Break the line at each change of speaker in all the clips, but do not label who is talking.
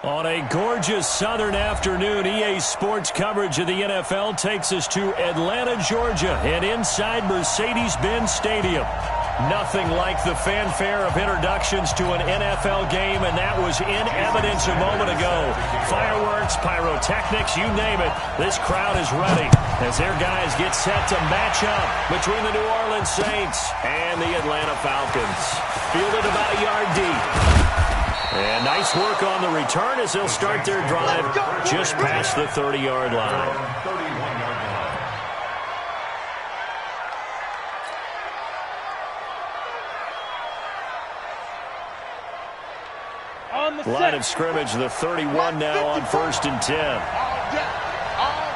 On a gorgeous southern afternoon, EA Sports coverage of the NFL takes us to Atlanta, Georgia, and inside Mercedes-Benz Stadium. Nothing like the fanfare of introductions to an NFL game, and that was in evidence a moment ago. Fireworks, pyrotechnics, you name it. This crowd is ready as their guys get set to match up between the New Orleans Saints and the Atlanta Falcons. Fielded about a yard deep. And nice work on the return as they'll start their drive just past the 30-yard line. Line of scrimmage, the 31 now on 1st and 10.
All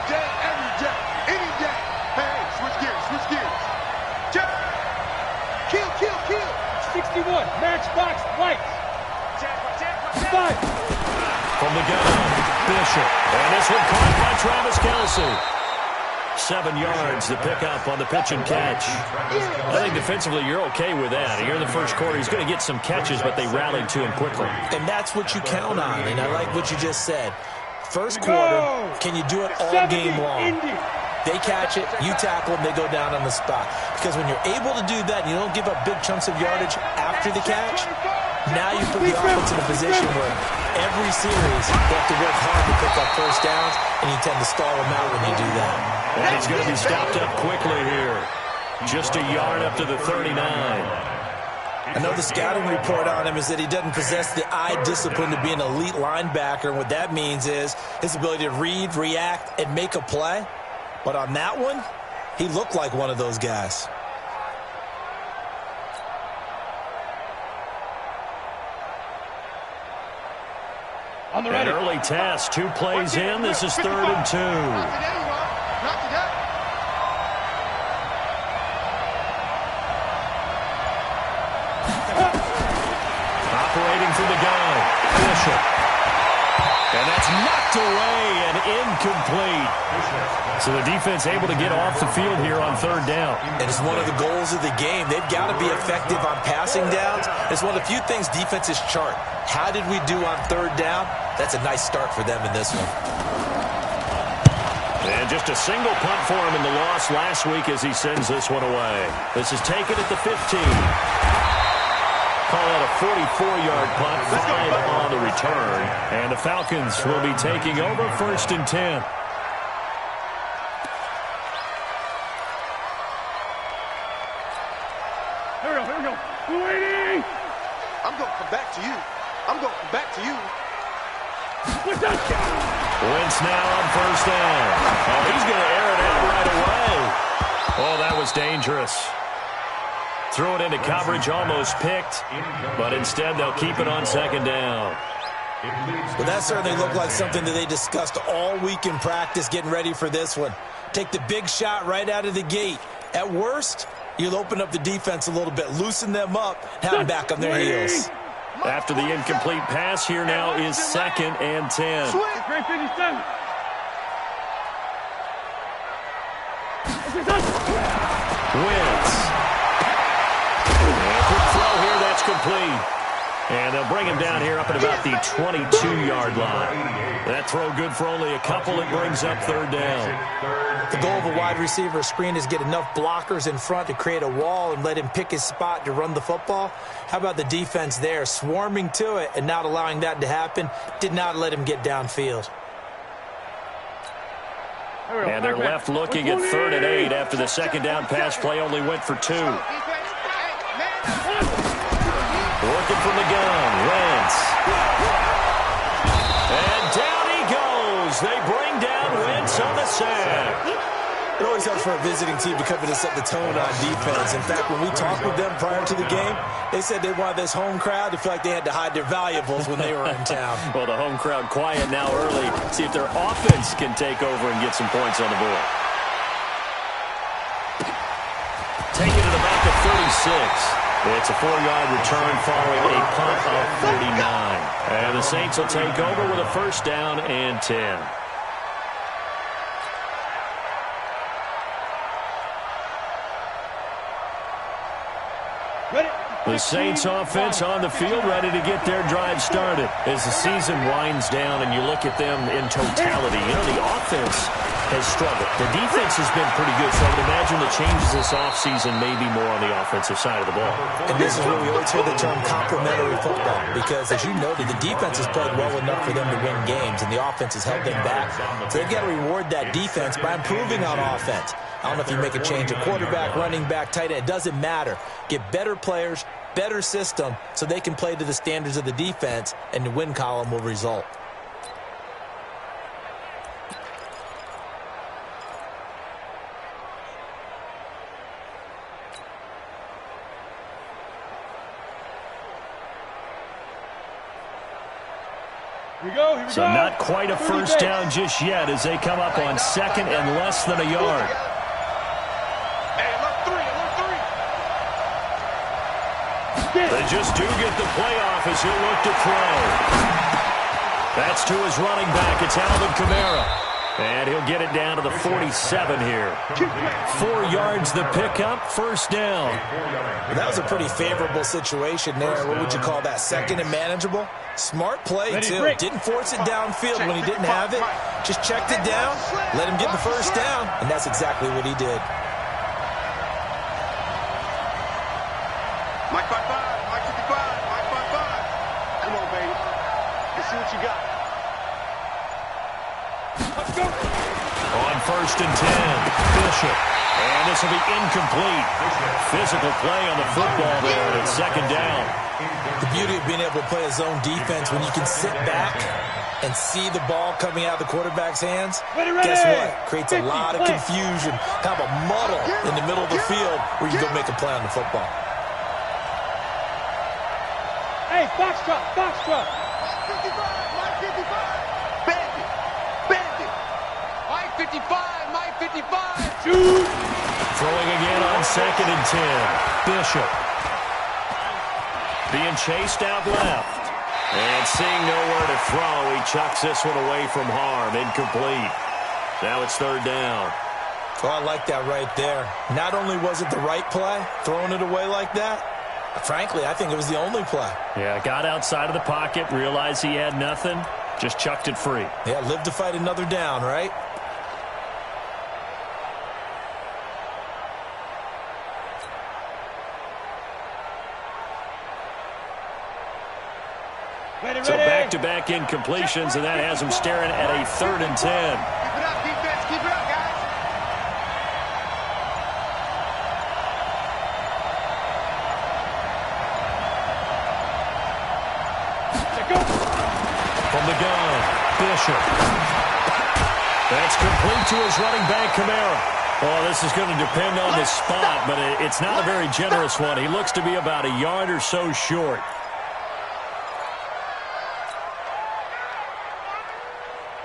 day, every day, any day. Hey, switch gears. Kill.
61, matchbox, lights.
From the gun, Bishop. And this one caught by Travis Kelce. 7 yards to pick up on the pitch and catch. I think defensively you're okay with that. Here in the first quarter, he's going to get some catches, but they rallied to him quickly.
And that's what you count on, and I like what you just said. First quarter, can you do it all game long? They catch it, you tackle them, they go down on the spot. Because when you're able to do that and you don't give up big chunks of yardage after the catch, now you put the offense in a position where every series you have to work hard to pick up first downs, and you tend to stall them out when you do that.
And he's going to be stopped up quickly here. Just a yard up to the 39.
I know the scouting report on him is that he doesn't possess the eye discipline to be an elite linebacker. And what that means is his ability to read, react, and make a play. But on that one, he looked like one of those guys.
An early test, 2 plays in. This is 3rd and 2. Operating from the gun, Bishop. And that's knocked away and incomplete. So the defense able to get off the field here on 3rd down.
And it's one of the goals of the game. They've got to be effective on passing downs. It's one of the few things defenses chart. How did we do on 3rd down? That's a nice start for them in this one.
And just a single punt for him in the loss last week as he sends this one away. This is taken at the 15. Call that a 44-yard punt, 5 on the return. And the Falcons will be taking over 1st and 10.
Here we go. Waiting.
I'm going to come back to you.
Wentz now on 1st down. Oh, he's going to air it out right away. Oh, that was dangerous. Threw it into coverage, almost picked, but instead they'll keep it on 2nd down.
Well, that certainly looked like something that they discussed all week in practice getting ready for this one. Take the big shot right out of the gate. At worst, you'll open up the defense a little bit, loosen them up, have them back on their heels.
After the incomplete pass, here now is 2nd and 10. Wentz. Quick throw here, that's complete. And they'll bring him down here up at about the 22-yard line. That throw good for only a couple. It brings up 3rd down.
The goal of a wide receiver screen is get enough blockers in front to create a wall and let him pick his spot to run the football. How about the defense there, swarming to it and not allowing that to happen? Did not let him get downfield.
And they're left looking at 3rd and 8 after the 2nd down pass play only went for 2. Working from the gun, Wentz. And down he goes. They bring down Wentz on the sack.
It always helps for a visiting team to come in and set the tone on defense. In fact, when we talked with them prior to the game, they said they wanted this home crowd to feel like they had to hide their valuables when they were in town.
Well, the home crowd quiet now early. See if their offense can take over and get some points on the board. Taking it about the 36. It's a 4-yard return following a punt of 49. And the Saints will take over with a 1st down and 10.
Ready?
The Saints offense on the field, ready to get their drive started. As the season winds down and you look at them in totality, you know, the offense has struggled. The defense has been pretty good, so I would imagine the changes this offseason may be more on the offensive side of the ball.
And this is where we always hear the term complementary football, because as you noted, the defense has played well enough for them to win games, and the offense has held them back. So they've got to reward that defense by improving on offense. I don't know if you make a change at quarterback, running back, tight end. It doesn't matter. Get better players, better system, so they can play to the standards of the defense, and the win column will result.
So not quite a first down just yet as they come up on second and less than a yard. They just do get the playoff as he'll look to throw. That's to his running back. It's Alvin Kamara. And he'll get it down to the 47 here. 4 yards the pickup, first down.
Well, that was a pretty favorable situation there. What would you call that? Second and manageable? Smart play, too. Didn't force it downfield when he didn't have it. Just checked it down, let him get the first down, and that's exactly what he did.
Mike 5-5, Mike 55, Mike 5-5. Come on, baby. Let's see what you got.
Let's go.
On first and 10, Bishop. And this will be incomplete. Physical play on the football there, and it's second down.
The beauty of being able to play a zone defense when you can sit back and see the ball coming out of the quarterback's hands, guess what? Creates a lot of confusion, kind of a muddle in the middle of the field where you can go make a play on the football.
Hey, box truck, box truck.
Mike 55, Mike 55. Bandit, bandit. Mike 55, Mike 55.
Shoot.
Throwing again on second and 10. Bishop. Being chased out left. And seeing nowhere to throw, he chucks this one away from harm. Incomplete. Now it's third down.
Oh, I like that right there. Not only was it the right play, throwing it away like that, frankly, I think it was the only play.
Yeah, got outside of the pocket, realized he had nothing, just chucked it free.
Yeah, live to fight another down, right?
So back-to-back incompletions, and that has him staring at a third and 10.
Keep it up, defense. Keep it up, guys.
From the gun, Bishop. That's complete to his running back, Kamara. Oh, this is going to depend on the spot, but it's not a very generous one. He looks to be about a yard or so short.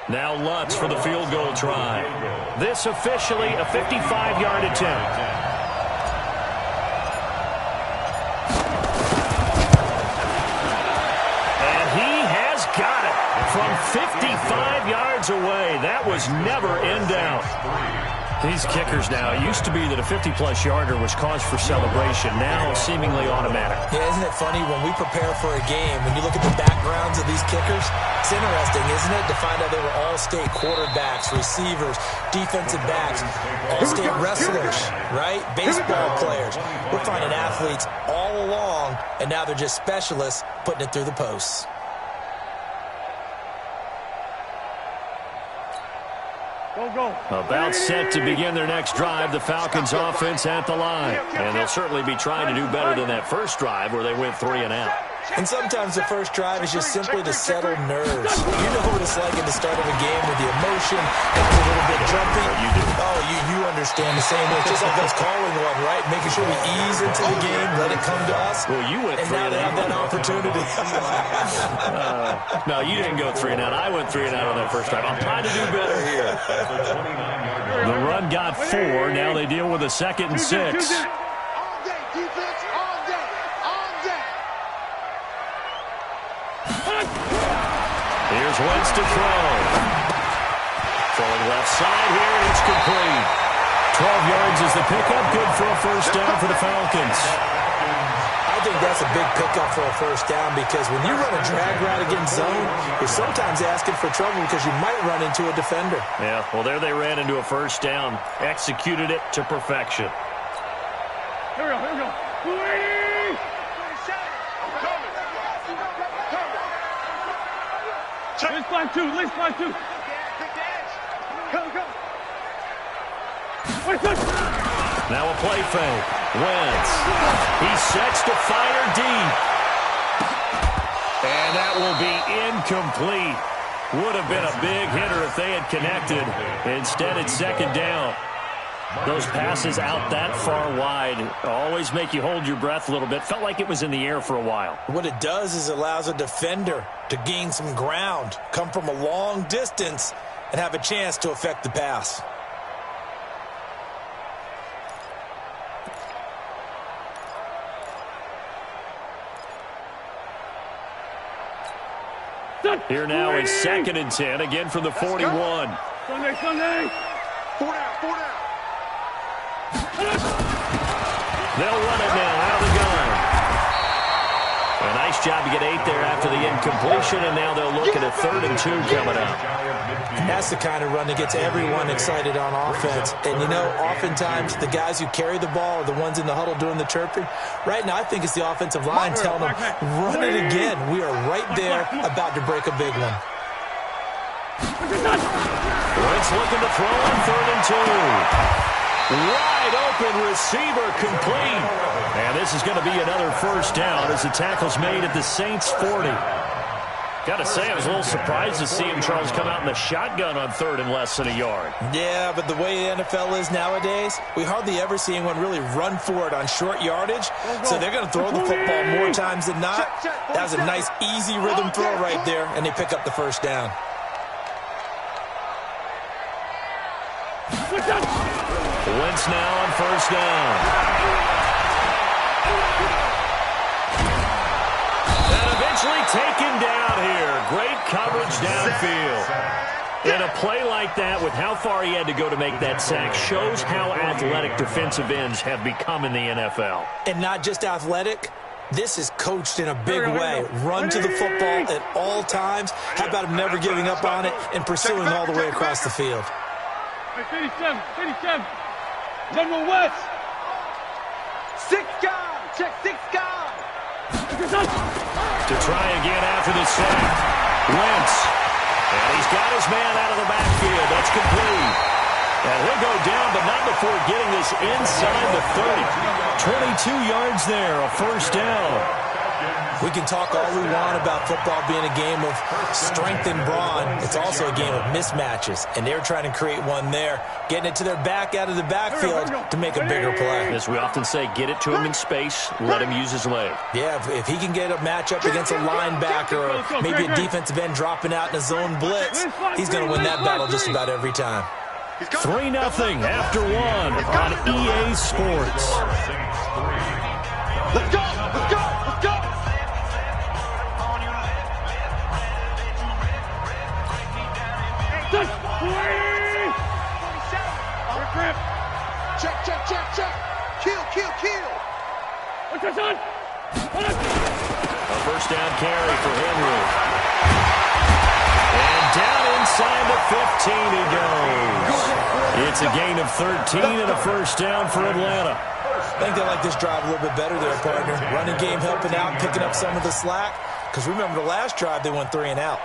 Now Lutz for the field goal try. This officially a 55-yard attempt. And he has got it from 55 yards away. That was never in doubt. These kickers now, it used to be that a 50-plus yarder was cause for celebration. Now seemingly automatic.
Yeah, isn't it funny when we prepare for a game, when you look at the backgrounds of these kickers, it's interesting, isn't it, to find out they were all-state quarterbacks, receivers, defensive backs, all-state wrestlers, right? Baseball players. We're finding athletes all along, and now they're just specialists putting it through the posts.
Go.
About set to begin their next drive, the Falcons offense at the line. And they'll certainly be trying to do better than that first drive where they went 3 and out.
And sometimes the first drive is just simply to settle nerves. You know what it's like at the start of a game with the emotion, it's a little bit jumpy.
You do.
Oh, you understand the same way. It's just like us calling one, right? Making sure we ease into the game, let it come to us.
Well, you went 3 and out.
And now they have that opportunity.
No, you didn't go 3 and out. I went 3 and out on that first drive. I'm trying to do better here. The run got 4. Now they deal with a 2nd and 6.
All day, defense. All day. All day.
Here's Wentz to throw. Throwing left side here, and it's complete. 12 yards is the pickup. Good for a first down for the Falcons.
I think that's a big pickup for a first down because when you run a drag route against zone, you're sometimes asking for trouble because you might run into a defender.
Yeah, well, there they ran into a first down. Executed it to perfection.
Here we go, here we go. Let's fly two, let's fly two. Go. Wait,
now a play fake. Wentz. He sets to fire deep. And that will be incomplete. Would have been a big hitter if they had connected. Instead, it's second down. Those passes out that far wide always make you hold your breath a little bit. Felt like it was in the air for a while.
What it does is it allows a defender to gain some ground, come from a long distance, and have a chance to affect the pass.
Here now is 2nd and 10, again from the 41.
Sunday.
4 down.
They'll run it now out of the gun. A nice job to get 8 there after the incompletion, and now they'll look at a 3rd and 2 coming up.
And that's the kind of run that gets everyone excited on offense. And, you know, oftentimes the guys who carry the ball are the ones in the huddle doing the chirping. Right now, I think it's the offensive line telling them, run it again. We are right there about to break a big one.
Wentz looking to throw on 3rd and 2. Wide open receiver complete. And this is going to be another first down as the tackle's made at the Saints 40. Got to say, I was a little surprised to see him, Charles, come out in the shotgun on 3rd and less than a yard.
Yeah, but the way the NFL is nowadays, we hardly ever see anyone really run for it on short yardage. So they're going to throw the football more times than not. That was a nice, easy rhythm throw right there, and they pick up the first down.
Wentz now on first down. And eventually taken down here. Great coverage downfield. And a play like that with how far he had to go to make that sack shows how athletic defensive ends have become in the NFL.
And not just athletic. This is coached in a big way. Run to the football at all times. How about him never giving up on it and pursuing all the way across the field?
87. General West.
6 guys. Check 6 guys.
To try again after the sack. Wentz. And he's got his man out of the backfield. That's complete. And he'll go down, but not before getting this inside the 30. 22 yards there, a first down.
We can talk all we want about football being a game of strength and brawn. It's also a game of mismatches, and they're trying to create one there, getting it to their back out of the backfield to make a bigger play.
As we often say, get it to him in space, let him use his leg.
Yeah, if he can get a matchup against a linebacker or maybe a defensive end dropping out in a zone blitz, he's going to win that battle just about every time.
3-0 after 1 on EA Sports.
Let's go. Check. Kill.
What's your son?
A first down carry for Henry. And down inside the 15 he goes. It's a gain of 13 and a first down for Atlanta.
I think they like this drive a little bit better there, partner. Running game helping out, picking up some of the slack. Because remember the last drive, they went 3 and out.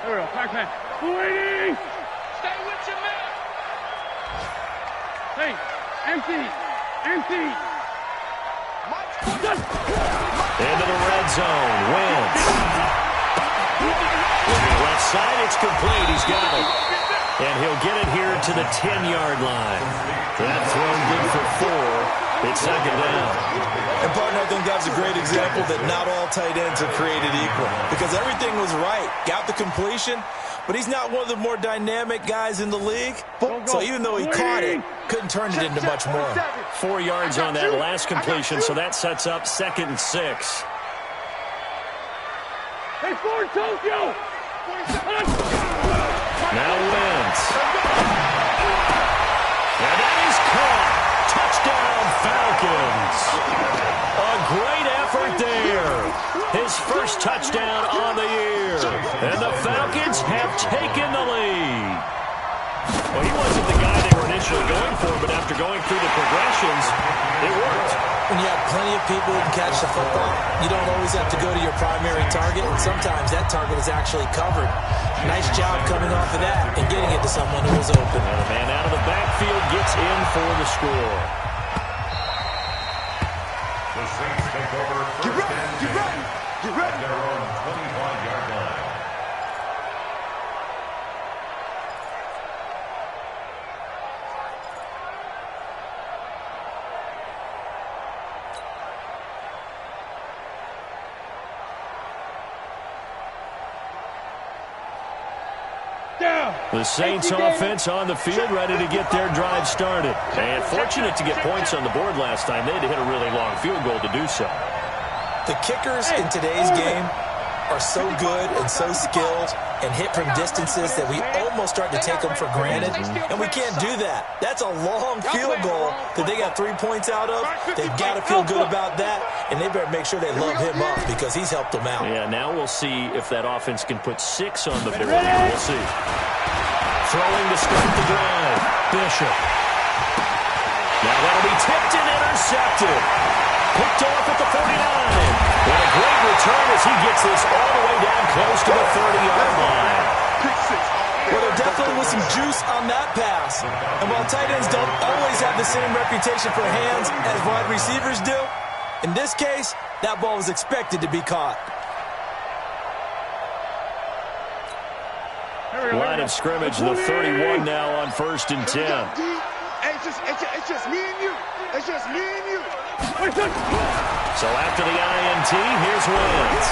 There we go, Pac-Man. 280!
Stay with your man.
Hey, empty.
Into the red zone. Wentz. Looking left side, it's complete. He's got it. And he'll get it here to the 10-yard line. That throw good for 4. It's second down.
And, partner, I think that's a great example that not all tight ends are created equal. Because everything was right. Got the completion, but he's not one of the more dynamic guys in the league. So even though he caught it, couldn't turn it into much more.
4 yards on that last completion, so that sets up 2nd and 6.
Hey, Ford, Tokyo!
Now Wentz. And that is caught. Touchdown, Falcons. A great effort there. His first touchdown on the year. And the Falcons have taken the lead. Well, he wasn't the guy they were initially going for, but after going through the progressions, it worked.
When you have plenty of people who can catch the football, you don't always have to go to your primary target, and sometimes that target is actually covered. Nice job coming off of that and getting it to someone who was open.
And the man out of the backfield gets in for the score.
The Saints take over first
Get ready, get ready, get ready.
at their own 25-yard line.
The Saints offense on the field, ready to get their drive started. And fortunate to get points on the board last time. They had to hit a really long field goal to do so.
The kickers in today's game are so good and so skilled and hit from distances that we almost start to take them for granted, and we can't do that. That's a long field goal that they got 3 points out of. They've got to feel good about that, and they better make sure they love him up because he's helped them out.
Yeah, now we'll see if that offense can put 6 on the board. We'll see. Throwing to start the drive. Bishop. Now that'll be tipped and intercepted. Picked off at the 49. And a great return as he gets this all the way down close to the 30-yard line.
Well, there definitely was some juice on that pass. And while tight ends don't always have the same reputation for hands as wide receivers do, in this case, that ball was expected to be caught.
Line of scrimmage, the 31 now on 1st and 10.
It's just me and you. It's just me and you.
So after the INT, here's Wentz.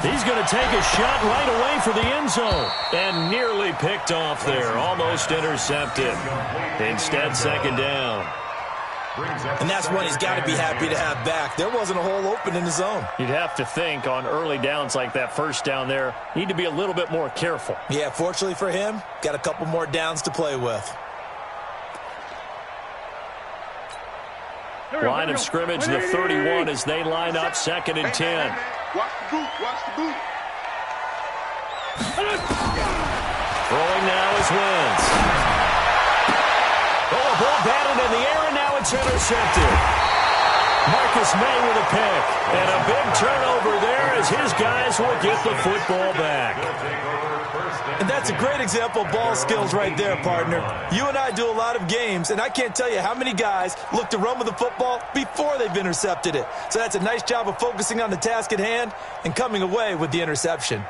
He's going to take a shot right away for the end zone. And nearly picked off there. Almost intercepted. Instead, 2nd down.
And that's one he's got to be happy to have back. There wasn't a hole open in the zone.
You'd have to think on early downs like that first down there, need to be a little bit more careful.
Yeah, fortunately for him, got a couple more downs to play with.
Line of scrimmage, the 31 as they line up 2nd and 10.
Watch the boot, watch the boot.
Throwing now is Wentz. Oh, a ball batted in the air, and now it's intercepted. Marcus May with a pick. And a big turnover there as his guys will get the football back.
And that's a great example of ball skills right there, partner. You and I do a lot of games, and I can't tell you how many guys look to run with the football before they've intercepted it. So that's a nice job of focusing on the task at hand and coming away with the interception.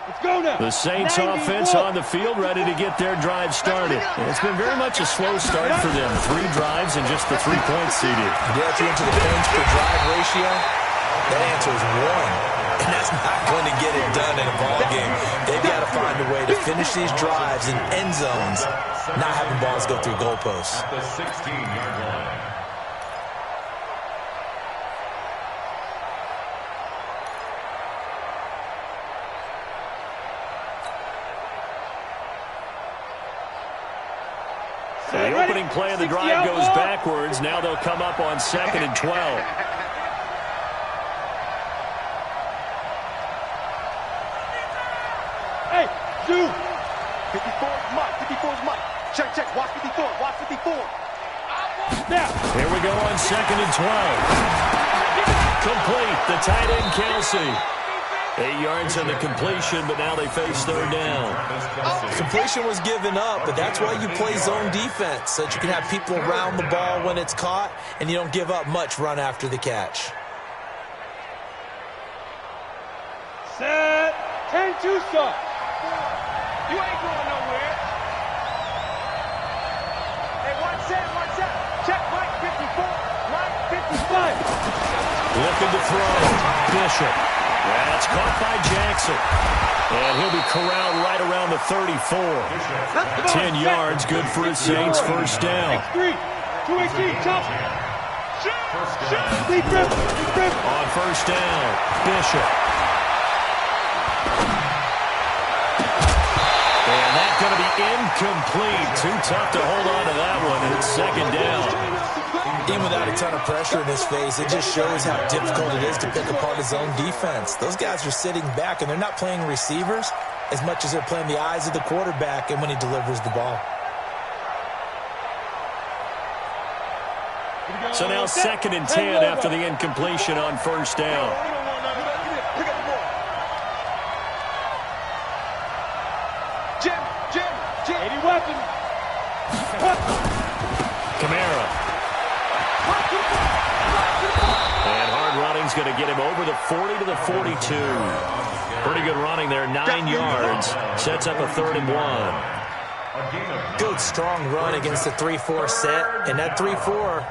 Let's go now.
The Saints offense on the field, ready to get their drive started. And it's been very much a slow start for them. 3 drives and just the 3 points seeded.
You get into the points per drive ratio, that answer is 1. And that's not going to get it done in a ball game. They've got to find a way to finish these drives in end zones, not having balls go through goalposts.
At the 16-yard line.
So the opening play of the drive goes backwards. Now they'll come up on 2nd and 12.
Hey, shoot.
54 is Mike, 54 is Mike. Check, check, watch 54, watch 54.
Now.
Here we go on 2nd and 12. Complete, the tight end Kelsey. 8 yards on the completion, but now they face 3rd down.
Completion was given up, but that's why you play zone defense, so that you can have people around the ball when it's caught, and you don't give up much run after the catch.
Set. 10-2 start. You ain't going nowhere.
Hey, one set. Check, Mike 54, Mike 55.
Looking to throw. Bishop. That's caught by Jackson. And he'll be corralled right around the 34. 10 yards, good for his Saints, 1st down.
3, 2-18, chop.
On 1st down, Bishop. incomplete. Too tough to hold on to that one, and it's second down.
Even without a ton of pressure in his face, it just shows how difficult it is to pick apart his own defense. Those guys are sitting back, and they're not playing receivers as much as they're playing the eyes of the quarterback and when he delivers the ball.
So now 2nd and 10 after the incompletion on first down.
Jim. 80 weapons.
Kamara. And hard running's going to get him over the 40 to the 42. Pretty good running there, 9 yards. Sets up a 3rd and 1.
Good, strong run against the 3-4 set. And that 3-4,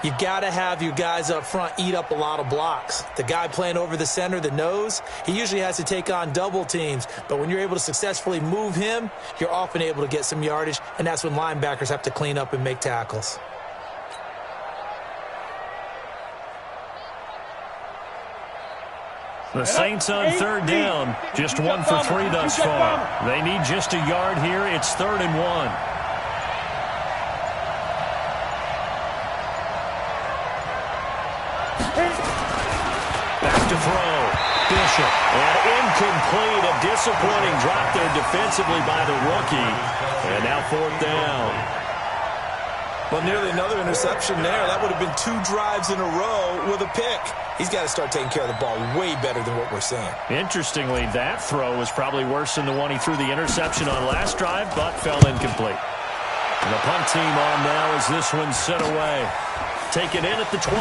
you got to have your guys up front eat up a lot of blocks. The guy playing over the center, the nose, he usually has to take on double teams. But when you're able to successfully move him, you're often able to get some yardage, and that's when linebackers have to clean up and make tackles.
The Saints on 3rd down, just 1 for 3 thus far. They need just a yard here. It's 3rd and 1. Back to throw. Bishop. And incomplete. A disappointing drop there defensively by the rookie. And now 4th down.
Well, nearly another interception there. That would have been 2 drives in a row with a pick. He's got to start taking care of the ball way better than what we're seeing.
Interestingly, that throw was probably worse than the one he threw the interception on last drive, but fell incomplete. And the punt team on now as this one's sent away. Taken in at the 22.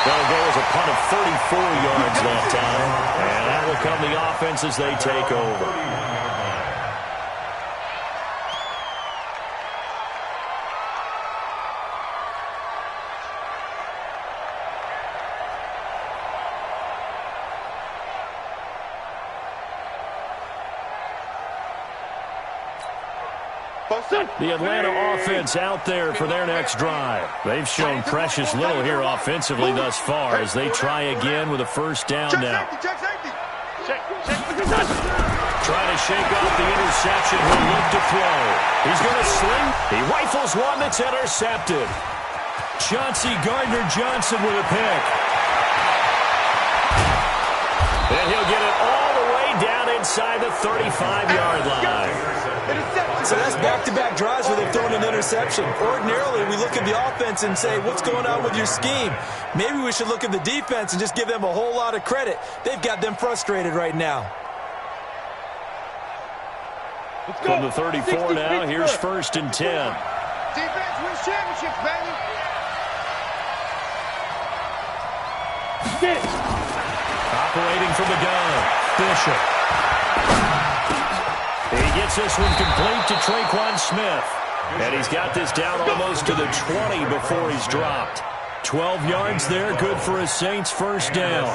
That'll go as a punt of 34 yards that time. And that will come the offense as they take over. The Atlanta offense out there for their next drive. They've shown precious little here offensively thus far as they try again with a 1st down now. Trying to shake off the interception. He'll look to throw. He's going to sling. He rifles one that's intercepted. Chauncey Gardner-Johnson with a pick. And he'll get it all the way down inside the 35-yard line.
So that's back-to-back drives where they've thrown an interception. Ordinarily, we look at the offense and say, what's going on with your scheme? Maybe we should look at the defense and just give them a whole lot of credit. They've got them frustrated right now.
From the 34 now, here's 1st and 10.
Defense wins championships, baby.
Operating from the gun, Bishop. He gets this one complete to Traquan Smith. And he's got this down almost to the 20 before he's dropped. 12 yards there, good for a Saints 1st down.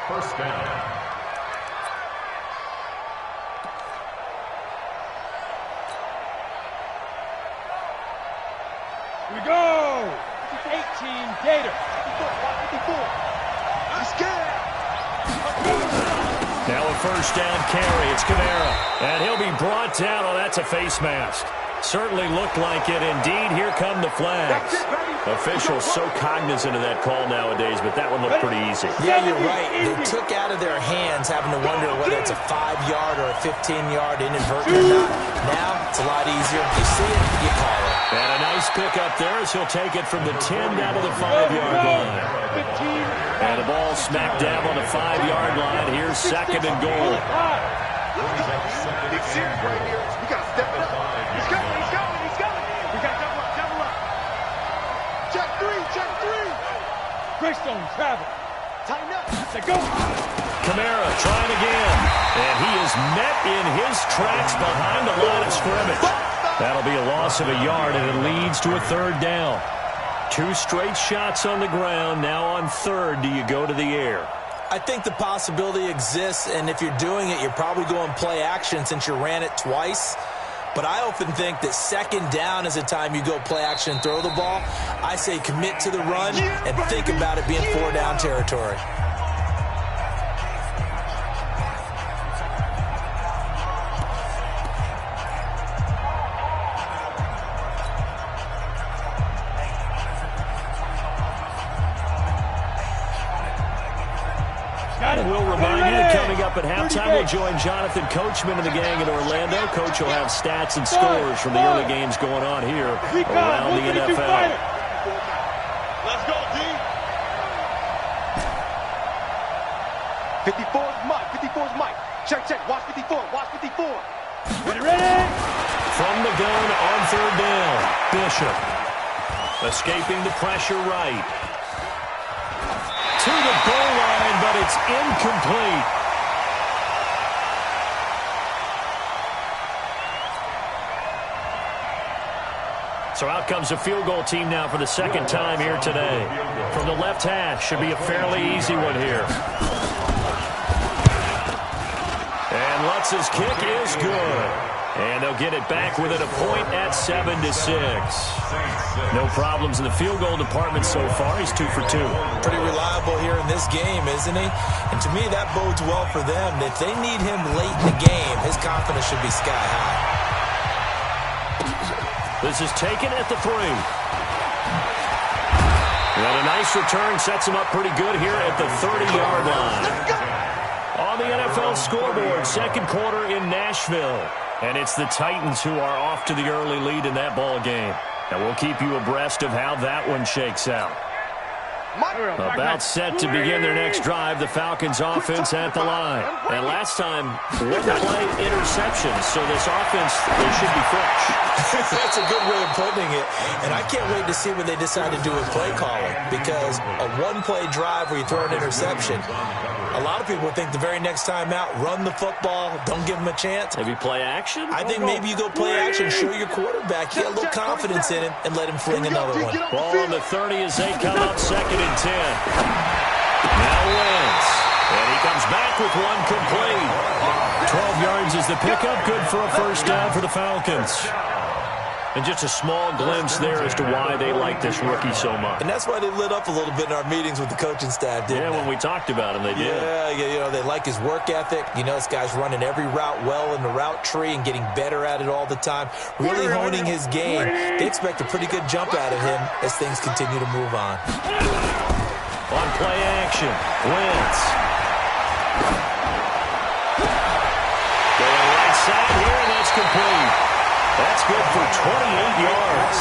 First down.
Here we go. 18 Gator. 54.
Let's get it.
Now a 1st down carry. It's Kamara. And he'll be brought down. Oh, that's a face mask. Certainly looked like it. Indeed, here come the flags. Officials so cognizant of that call nowadays, but that one looked pretty easy.
Yeah, you're right. They took out of their hands having to wonder whether it's a 5-yard or a 15-yard inadvertent or not. Now, it's a lot easier. You see it, you call it.
And a nice pickup there as he'll take it from the 10 down to the 5-yard line. And the ball smack dab on the 5-yard line. Here's 2nd and goal.
Big series right here. We got to step it up. He's coming. We got to double up. Check 3.
Greystone travel.
Tighten up.
Let's go.
Kamara trying again. And he is met in his tracks behind the line of scrimmage. That'll be a loss of a yard, and it leads to a 3rd down. 2 straight shots on the ground. Now on 3rd, do you go to the air?
I think the possibility exists, and if you're doing it, you're probably going play action since you ran it twice. But I often think that 2nd down is the time you go play action and throw the ball. I say commit to the run and think about it being 4-down territory.
up at halftime. We'll join Jonathan Coachman and the gang in Orlando. Coach will have stats and scores from the early games going on here around the NFL.
Let's go, D. 54 is Mike. 54 is Mike. Check, check. Watch 54. Watch 54.
Ready?
From the gun on third down, Bishop. Escaping the pressure right. To the goal line, but it's incomplete. So out comes a field goal team now for the second time here today. From the left hash, should be a fairly easy one here. And Lutz's kick is good. And they'll get it back within a point at 7-6. No problems in the field goal department so far. He's 2 for 2.
Pretty reliable here in this game, isn't he? And to me, that bodes well for them. If they need him late in the game, his confidence should be sky high.
This is taken at the 3. And a nice return sets him up pretty good here at the 30-yard line. On the NFL scoreboard, second quarter in Nashville. And it's the Titans who are off to the early lead in that ball game. And we'll keep you abreast of how that one shakes out. About set to begin their next drive, the Falcons offense at the line. And last time, one play interception, so this offense, they should be fresh.
That's a good way of putting it. And I can't wait to see what they decide to do with play calling, because a one-play drive where you throw an interception, a lot of people think the very next time out, run the football, don't give them a chance.
Maybe play action?
I think maybe you go play action, show your quarterback, get a little confidence in him, and let him fling another one.
Ball on the 30 as they come up second and 10. Now Wentz. And he comes back with one complete. 12 yards is the pickup. Good for a first down for the Falcons. And just a small glimpse there as to why they like this rookie so much.
And that's why they lit up a little bit in our meetings with the coaching staff, didn't they?
When we talked about him, they did.
Yeah, you know, they like his work ethic. You know, this guy's running every route well in the route tree and getting better at it all the time, really honing his game. They expect a pretty good jump out of him as things continue to move on.
On play action, Wentz. Going right side here, and that's complete. That's good for 28 yards.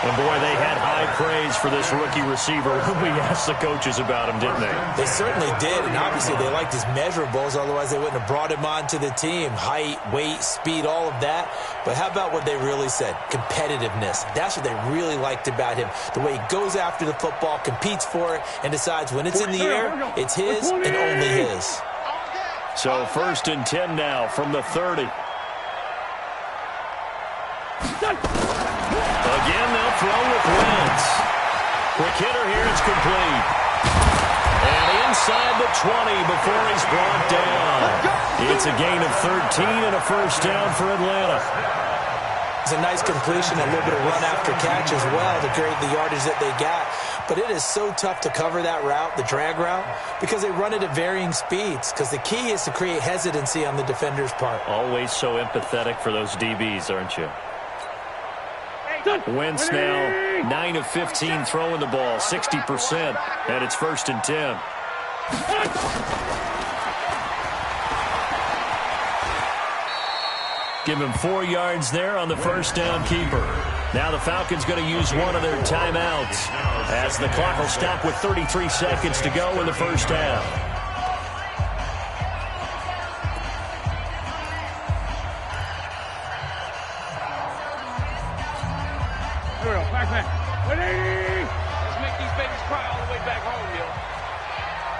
And, boy, they had high praise for this rookie receiver when we asked the coaches about him, didn't they?
They certainly did, and obviously they liked his measurables. Otherwise, they wouldn't have brought him onto the team. Height, weight, speed, all of that. But how about what they really said? Competitiveness. That's what they really liked about him. The way he goes after the football, competes for it, and decides when it's in the air, it's his and only his.
So first and 10 now from the 30. Again, they'll throw with Wentz. Quick hitter here, it's complete. And inside the 20 before he's brought down. It's a gain of 13 and a first down for Atlanta.
It's a nice completion, a little bit of run after catch as well to create the yardage that they got. But it is so tough to cover that route, the drag route, because they run it at varying speeds. Because the key is to create hesitancy on the defender's part.
Always so empathetic for those DBs, aren't you? Wentz now 9 of 15 throwing the ball, 60%, and it's first and 10. Give him 4 yards there on the first down keeper. Now the Falcons going to use one of their timeouts as the clock will stop with 33 seconds to go in the first half.
Let's make these babies cry all the way back home, yo.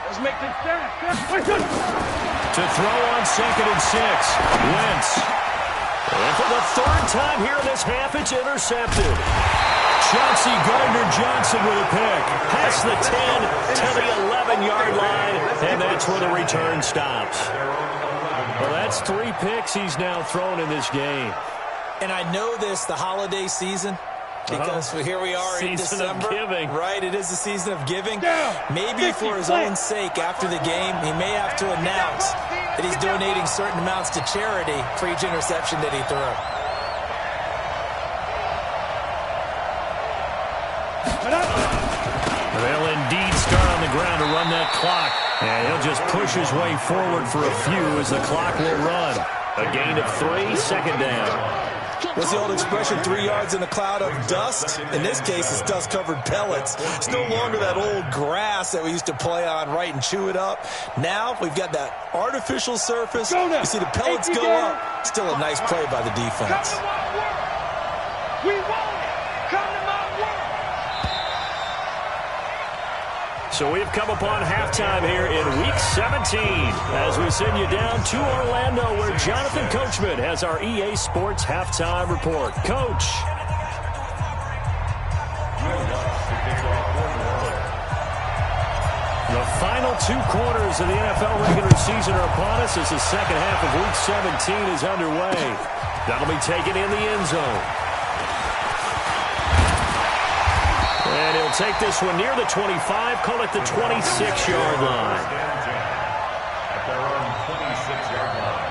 Let's make this
to throw on second and 6. Wentz. And for the third time here in this half, it's intercepted. Chauncey Gardner-Johnson with a pick. Past the 10 to the 11-yard line, and that's where the return stops. Well, that's 3 picks he's now thrown in this game.
And I know this, the holiday season, because here we are in December.
Season of giving.
Right, it is the season of giving. Maybe for his own sake, after the game, he may have to announce that he's donating certain amounts to charity for each interception that he threw.
They'll indeed start on on the ground to run that clock. And he'll just push his way forward for a few as the clock will run. A gain of 3, second down.
What's the old expression, 3 yards in a cloud of dust? In this case, it's dust-covered pellets. It's no longer that old grass that we used to play on, right, and chew it up. Now we've got that artificial surface. You see the pellets go up. Still a nice play by the defense.
We want it. Come to my work.
So we've come upon halftime here in Week 17 as we send you down to Orlando where Jonathan Coachman has our EA Sports Halftime Report. Coach. The final 2 quarters of the NFL regular season are upon us as the second half of Week 17 is underway. That'll be taken in the end zone. And he'll take this one near the 25, call it the 26-yard line.
At their own 26-yard line.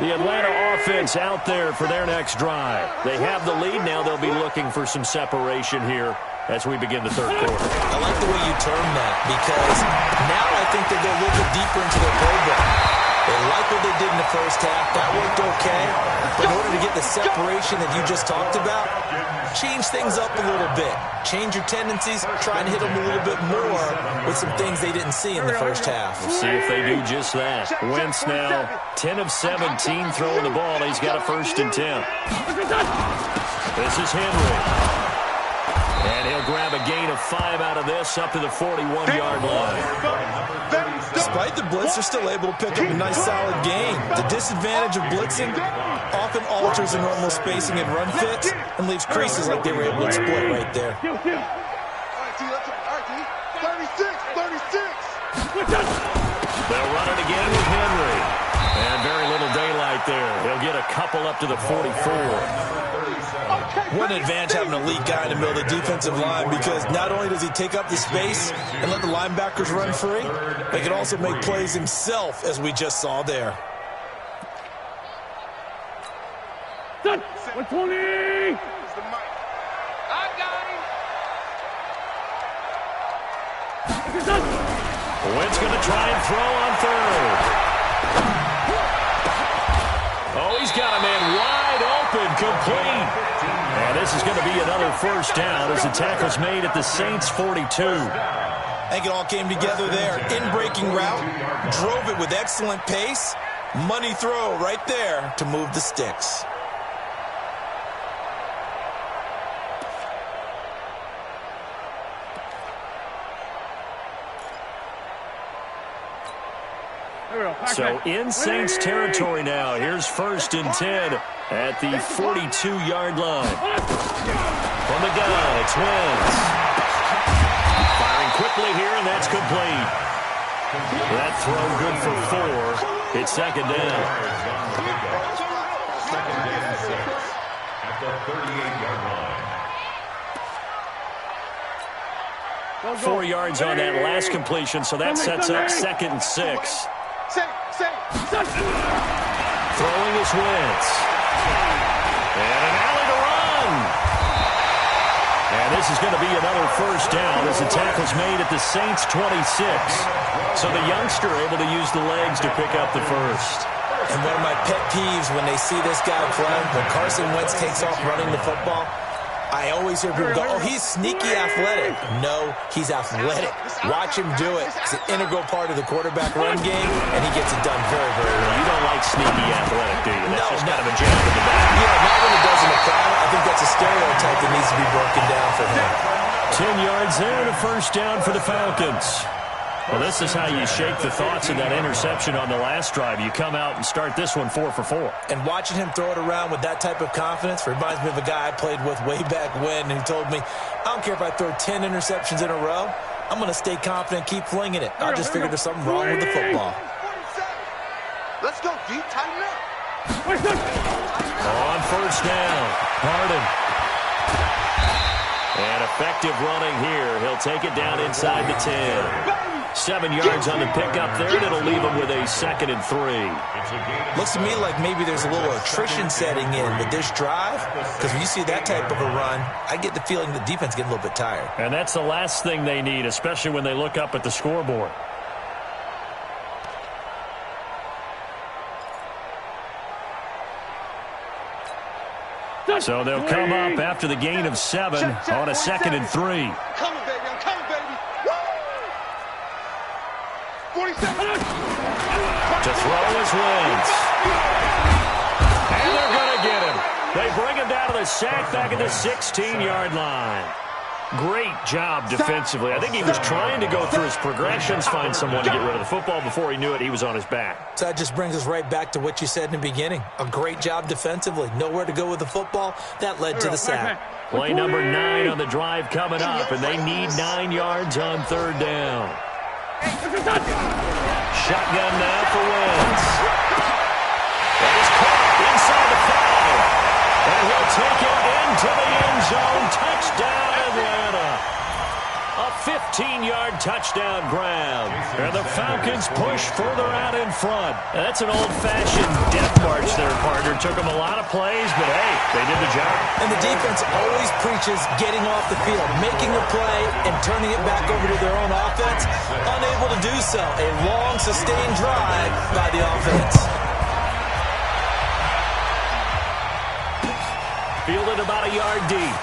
The Atlanta offense out there for their next drive. They have the lead. Now they'll be looking for some separation here as we begin the third quarter.
I like the way you term that because now I think they go a little bit deeper into their playbook. They like what they did in the first half. That worked okay. But in order to get the separation that you just talked about, change things up a little bit. Change your tendencies. Try and hit them a little bit more with some things they didn't see in the first half.
We'll see if they do just that. Wentz now 10 of 17 throwing the ball. He's got a 1st and 10. This is Henry. And he'll grab a gain of 5 out of this up to the 41-yard line.
Despite the blitz, they're still able to pick up a nice solid gain. The disadvantage of blitzing often alters the normal spacing and run fits and leaves creases like they were able to exploit right there.
All right, T, 36.
They'll run it again with Henry. And very little daylight there. He'll get a couple up to the 44.
What an advantage having an elite guy in the middle of the defensive line because not only does he take up the space and let the linebackers run free, but he can also make plays himself, as we just saw there.
120.
I got him.
Wentz going to try and throw on 3rd. Oh, he's got a man wide open, complete. And this is going to be another 1st down as the tackle's made at the Saints' 42.
I think it all came together there. In-breaking route, drove it with excellent pace. Money throw right there to move the sticks.
So in Saints territory now. Here's 1st and 10 at the 42-yard line. From the gun, it's Wentz. Firing quickly here, and that's complete. That throw good for 4. It's 2nd down.
2nd and 6 at the 38-yard line.
4 yards on that last completion, so that sets up 2nd and 6. Throwing is Wentz. And an alley to run. And this is going to be another 1st down as the tackle's made at the Saints' 26. So the youngster able to use the legs to pick up the 1st.
And one of my pet peeves when they see this guy play, when Carson Wentz takes off running the football, I always hear people go, oh, he's sneaky athletic. No, he's athletic. Watch him do it. It's an integral part of the quarterback run game, and he gets it done very, very well.
You don't like sneaky athletic, do you? That's just kind of a jab in the back.
Yeah, not when it doesn't apply. I think that's a stereotype that needs to be broken down for him.
10 yards there and a 1st down for the Falcons. Well, this is how you shake the thoughts of that interception on the last drive. You come out and start this one 4 for 4.
And watching him throw it around with that type of confidence reminds me of a guy I played with way back when who told me, I don't care if I throw 10 interceptions in a row. I'm going to stay confident, keep flinging it. I just figured there's something wrong with the football.
Let's go, D. Tighten up.
On 1st down, Harden. And effective running here. He'll take it down inside the 10. 7 yards on the pickup there, and it'll leave him with a 2nd and 3.
Looks to me like maybe there's a little attrition setting in with this drive, because when you see that type of a run, I get the feeling the defense getting a little bit tired.
And that's the last thing they need, especially when they look up at the scoreboard. So they'll come up after the gain of 7 on a 2nd and 3.
I'm coming, baby. I'm coming, baby. Woo! 47.
To throw is Wentz. And they're going to get him. They bring him down to the sack back at the 16-yard line. Great job defensively. I think he was trying to go through his progressions, find someone to get rid of the football. Before he knew it, he was on his back.
So that just brings us right back to what you said in the beginning. A great job defensively. Nowhere to go with the football. That led to the sack.
Play number 9 on the drive coming up, and they need 9 yards on 3rd down. Shotgun now for Wentz. That is caught inside the 5. And he'll take it into the end zone. Touchdown, Atlanta. A 15-yard touchdown grab. And the Falcons push further out in front. And that's an old-fashioned death march there, partner. Took them a lot of plays, but hey, they did the job.
And the defense always preaches getting off the field, making a play, and turning it back over to their own offense. Unable to do so. A long, sustained drive by the offense.
Fielded about a yard deep.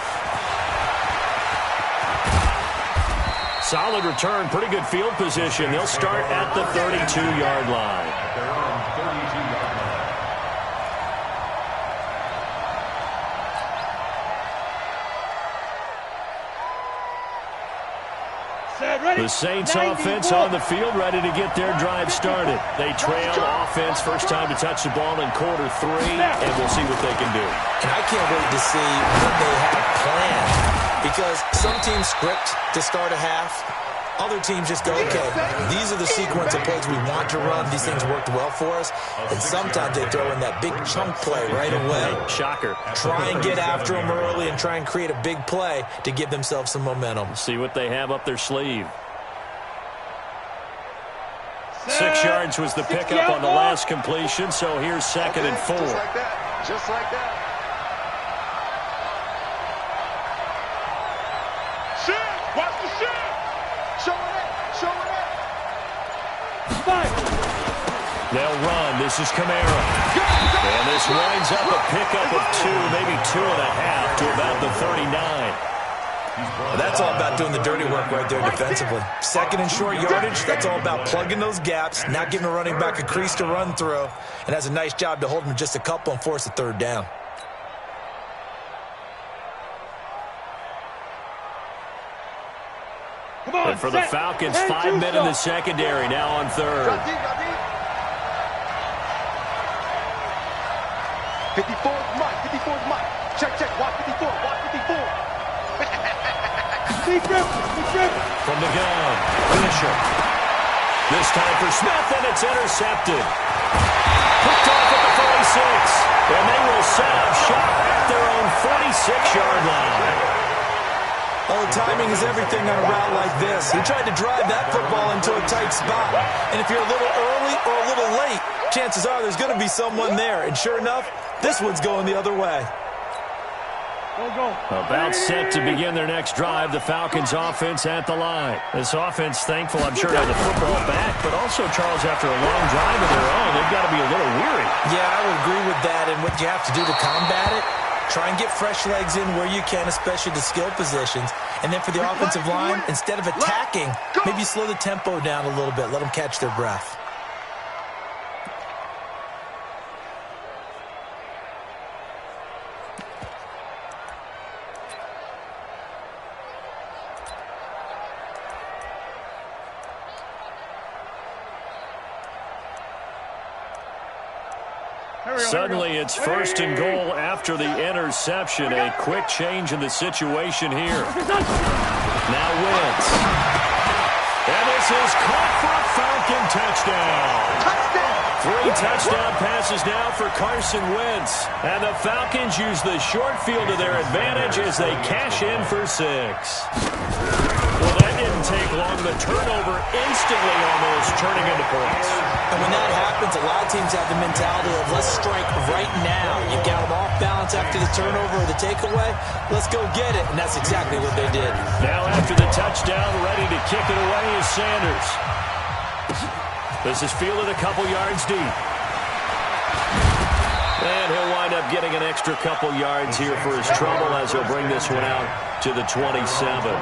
Solid return, pretty good field position. They'll start at the 32-yard line.
At their own 32-yard line.
The Saints offense on the field, ready to get their drive started. They trail offense, first time to touch the ball in quarter 3, and we'll see what they can do.
And I can't wait to see what they have planned, because some teams script to start a half. Other teams just go, okay, these are the sequence of plays we want to run. These things worked well for us. And sometimes they throw in that big chunk play right away.
Shocker.
Try and get after them early and try and create a big play to give themselves some momentum.
See what they have up their sleeve. 6 yards was the pickup on the last completion, so here's 2nd and 4.
Just like that. Just like that. Shit! Watch the shit! Show it up! Show it up! Fight!
They'll run. This is Kamara. And this winds up a pickup of 2, maybe 2.5 to about the 39.
That's all about doing the dirty work right there defensively. 2nd and short yardage, that's all about plugging those gaps, not giving a running back a crease to run through, and has a nice job to hold him just a couple and force a 3rd down.
And for the Falcons, 5 men in the secondary now on 3rd.
54's Mike. 54's Mike. Check, check. Watch 54. Watch 54.
From the gun, Fisher. This time for Smith, and it's intercepted. Picked off at the 46, and they will set up shop at their own 46-yard line.
Oh, timing is everything on a route like this. He tried to drive that football into a tight spot. And if you're a little early or a little late, chances are there's going to be someone there. And sure enough, this one's going the other way.
About set to begin their next drive, the Falcons offense at the line. This offense, thankful, I'm sure, to have the football back, but also, Charles, after a long drive of their own, they've got to be a little weary.
Yeah, I would agree with that, and what you have to do to combat it, try and get fresh legs in where you can, especially the skill positions, and then for the offensive line, instead of attacking, maybe slow the tempo down a little bit, let them catch their breath.
Suddenly, it's 1st and goal after the interception. A quick change in the situation here. Now Wentz. And this is caught for a Falcon touchdown. 3 touchdown passes now for Carson Wentz. And the Falcons use the short field to their advantage as they cash in for 6. Well, that didn't take long. The turnover instantly almost turning into points.
And when that happens, a lot of teams have the mentality of let's strike right now. You've got them off balance after the turnover or the takeaway. Let's go get it. And that's exactly what they did.
Now after the touchdown, ready to kick it away is Sanders. This is fielded a couple yards deep. And he'll wind up getting an extra couple yards here for his trouble as he'll bring this one out to the 27.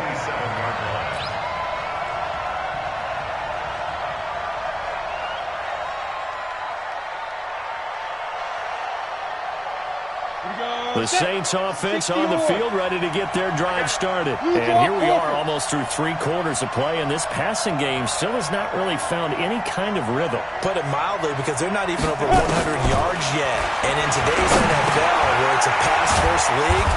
The Saints offense on the field, ready to get their drive started. And here we are almost through 3 quarters of play, and this passing game still has not really found any kind of rhythm.
Put it mildly, because they're not even over 100 yards yet. And in today's NFL, where it's a pass-first league,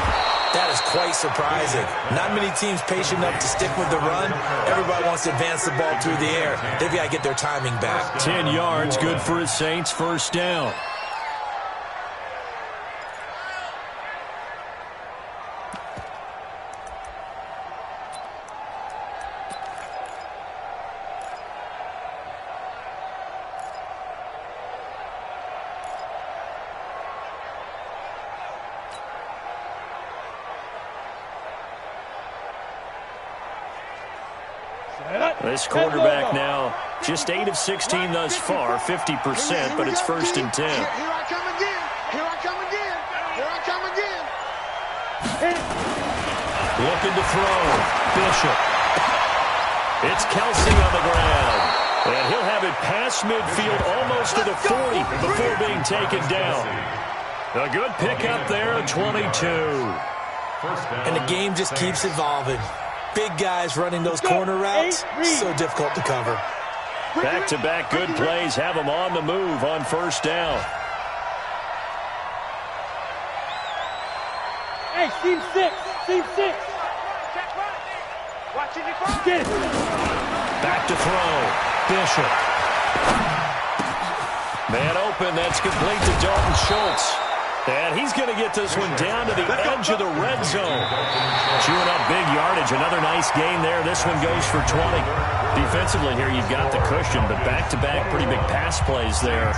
that is quite surprising. Not many teams patient enough to stick with the run. Everybody wants to advance the ball through the air. They've got to get their timing back.
10 yards, good for his Saints, first down. This quarterback now just 8 of 16 thus far, 50%, but it's first and 10.
Here I come again. Here I come again. Here I come again.
Looking to throw. Bishop. It's Kelsey on the ground. And he'll have it past midfield almost to the 40 before being taken down. A good pickup there at 22.
And the game just keeps evolving. Big guys running those corner routes, so difficult to cover.
Back-to-back good plays have them on the move on first down.
Hey, team 6. Team 6.
Watching your phone.
Back to throw. Bishop. Man open, that's complete to Dalton Schultz. And he's going to get this one down to the edge of the red zone. Chewing up big yardage. Another nice gain there. This one goes for 20. Defensively here, you've got the cushion, but back-to-back pretty big pass plays there.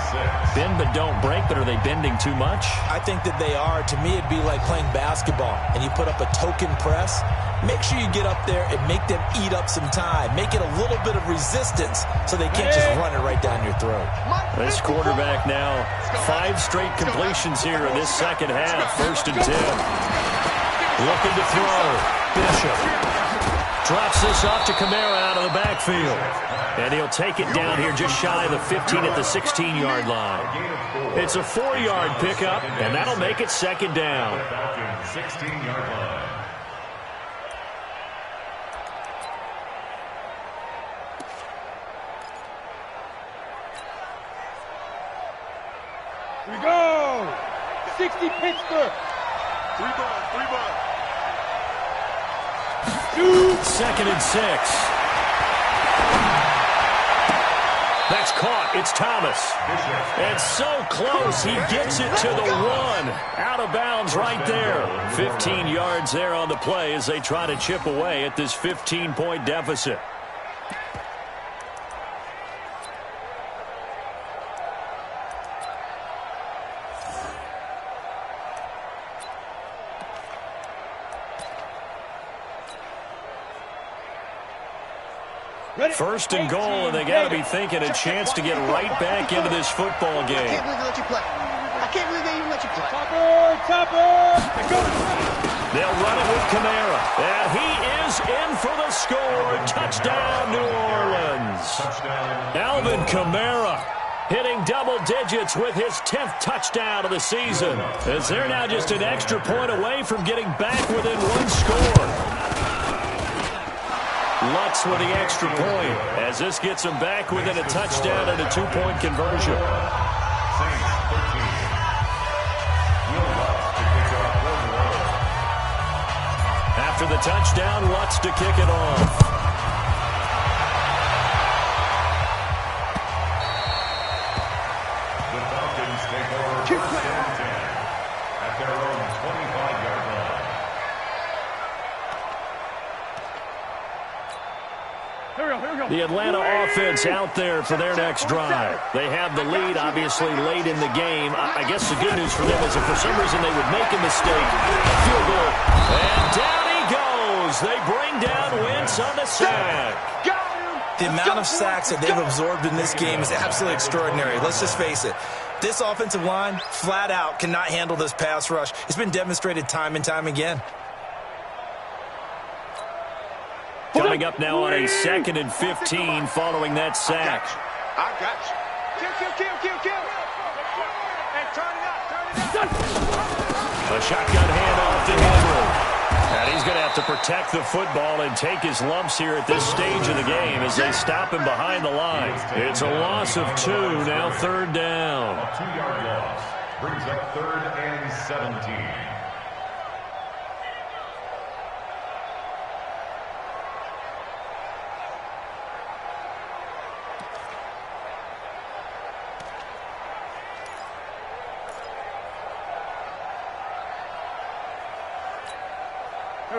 Bend but don't break, but are they bending too much?
I think that they are. To me, it'd be like playing basketball, and you put up a token press. Make sure you get up there and make them eat up some time. Make it a little bit of resistance so they can't just run it right down your throat.
This quarterback now, 5 straight completions here in this second half. First and 10. Looking to throw. Bishop. Drops this off to Kamara out of the backfield. And he'll take it down here just shy of the 15 at the 16-yard line. It's a 4-yard pickup, and that'll make it second down.
16-yard line. Here we go. 60 Pittsburgh.
3 ball.
2.
Second and 6. That's caught. It's Thomas. And so close. He gets it to the 1. Out of bounds right there. 15 yards there on the play as they try to chip away at this 15-point deficit. First and goal, and they got to be thinking a chance to get right back into this football game.
I can't believe they let you play. I can't believe they even let you play.
Topper.
They'll run it with Kamara. And he is in for the score. Touchdown, New Orleans. Alvin Kamara hitting double digits with his 10th touchdown of the season. As they're now just an extra point away from getting back within 1 score. Lutz with the extra point as this gets them back within a touchdown and a 2-point conversion. After the touchdown, Lutz to kick it off. The Atlanta offense out there for their next drive. They have the lead, obviously, late in the game. I guess the good news for them is if for some reason they would make a mistake, a field goal, and down he goes. They bring down Wentz on the sack.
The amount of sacks that they've absorbed in this game is absolutely extraordinary. Let's just face it. This offensive line, flat out, cannot handle this pass rush. It's been demonstrated time and time again.
Coming up now on a 2nd and 15 following that sack.
I got you. Kill. And turn it up.
A shotgun handoff to Henry. And he's going to have to protect the football and take his lumps here at this stage of the game as they stop him behind the line. It's a loss of 2, now 3rd down.
A 2-yard loss brings up 3rd and 17.